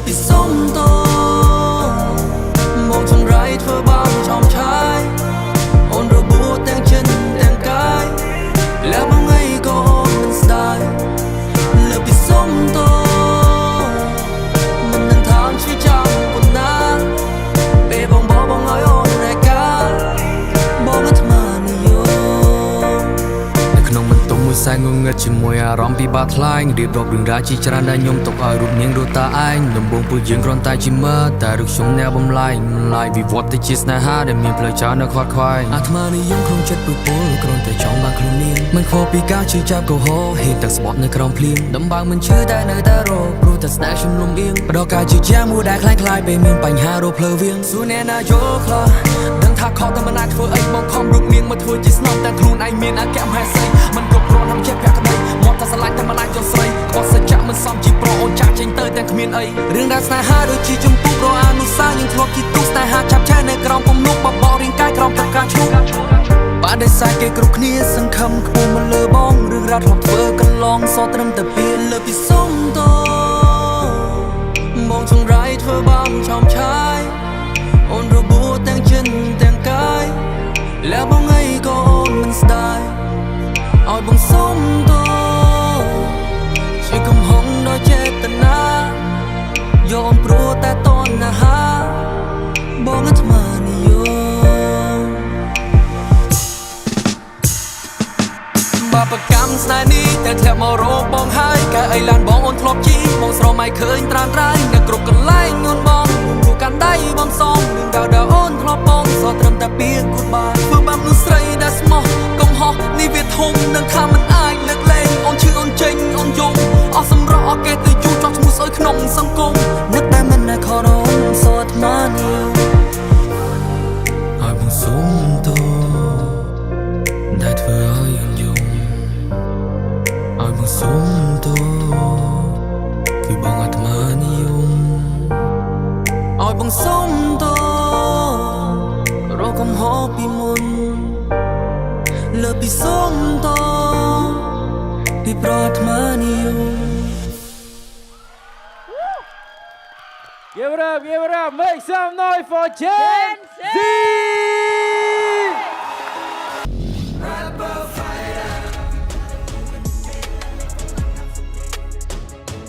ពីសុំតមកចង្រៃធ្វើបានចំឆាយអូនរបួសទាំងចិត្តទាំងកាយแล้วบางไงก็มันสไตล์លើពីសុំតមិននឹងថងជួយចាំប៉ុណ្ណាពេលបងឲ្យអូនរែកាបងអាត្មានិយមនៅក្នុងបន្ទប់មួយសែងងងឹតជាមួយអារម្មណ៍ពិបាកថ្លែងរៀបរាប់រឿងរ៉ាវជាច្រើនដែលខ្ញុំទុកឲ្យរូបនាងរត់តាឯងដំបូងពួកយើងគ្រាន់តែជាមើលតែរូបខ្ញុំអ្នកបំលែងវិវត្តទៅជាស្នេហាដែលមានផ្លូវច្រើននៅខ្វាត់ខ្វាយអាត្មានិយមក្នុងចិត្តពុពលគ្រាន់តែចង់បានខ្លួននាងមិនខុសពីការជឿចាប់កុហកហេតុតែស្បត់នៅក្រោមភ្លៀងដំបើងមិនឈឺតែនៅតែរកព្រោះតែស្នេហ៍ខ្ញុំលំអៀងបដការជាជាមួយដែលคล้ายពេលមានបញ្ហារកផ្លូវវាងសួរអ្នកណាយល់ខ្លះដឹងថាខកតែមិនអាចធ្វើអីបងខំរូបនាងមកធ្វើជាស្នំតែខ្លួនឯងមានអគ្គមហេសីមិនគ្រប់គ្រាន់همជាភក្តីមកតែស្រឡាញ់តែមិនអាចចង់ស្រីខ្វះសច្ចៈមិនសមជាប្រុសអូនចាក់ចេញទៅទាំងគ្មានអីរឿងរ៉ាវស្នេហាដូចជាចម្ពោះរអានុសាយើងធ្លាប់ជាទូស្នេហាចាប់ឆេះនៅក្រោមពំនុកបបោរាងកាយក្រោមទឹកការឈូបានតែសាយគេគ្រប់គ្នាសង្ឃឹមខ្ពស់មកលើបងរឿងរ៉ាវធ្លាប់ធ្វើកន្លងសត្រឹមតែពេលលើពីសុំតបងចង្រៃធ្វើបានចំឆាយអូនរបួសទាំងចិត្តទាំងកាយแล้วបងไงក៏អូនមិនស្ដាយឲ្យបងសុំតជាកំហុសដោយចេតនាយอมព្រោះតែតណ្ហាបងអាត្មានិយមបាបកម្មស្នេហ៍នេះតែធ្លាប់មករកបងហើយកែអីឡានបងអូនធ្លាប់ជីបងស្រមៃឃើញត្រានត្រៃនៅគ្រប់កន្លែងអូនបងព្រោះកាន់ដៃបងសងនឹងដល់អូនធ្លាប់បងសត្រឹមតែពាក្យគូបាយធ្វើបាបមនុស្សស្រីដែលស្មោះកំហុសនេះវាធំនឹងថាមិនអាចលើកលែងអូនឈឺអូនចេញអូនយំអស់សម្រស់អស់គេទៅយូរចោះឈ្មោះស្អុយក្នុងសង្គមនឹកតែមិនដែលខរអូនសោអាត្មានិយមឲ្យបងសុំតដែលធ្វើឲ្យអូនយំឲ្យបងសុំតគឺបងអាត្មានិយមឲ្យបងសុំតរកកំហុសពីមុនលើពីសុំតពីប្រអាត្មានិយម Give it up, make some noise for Gen Z!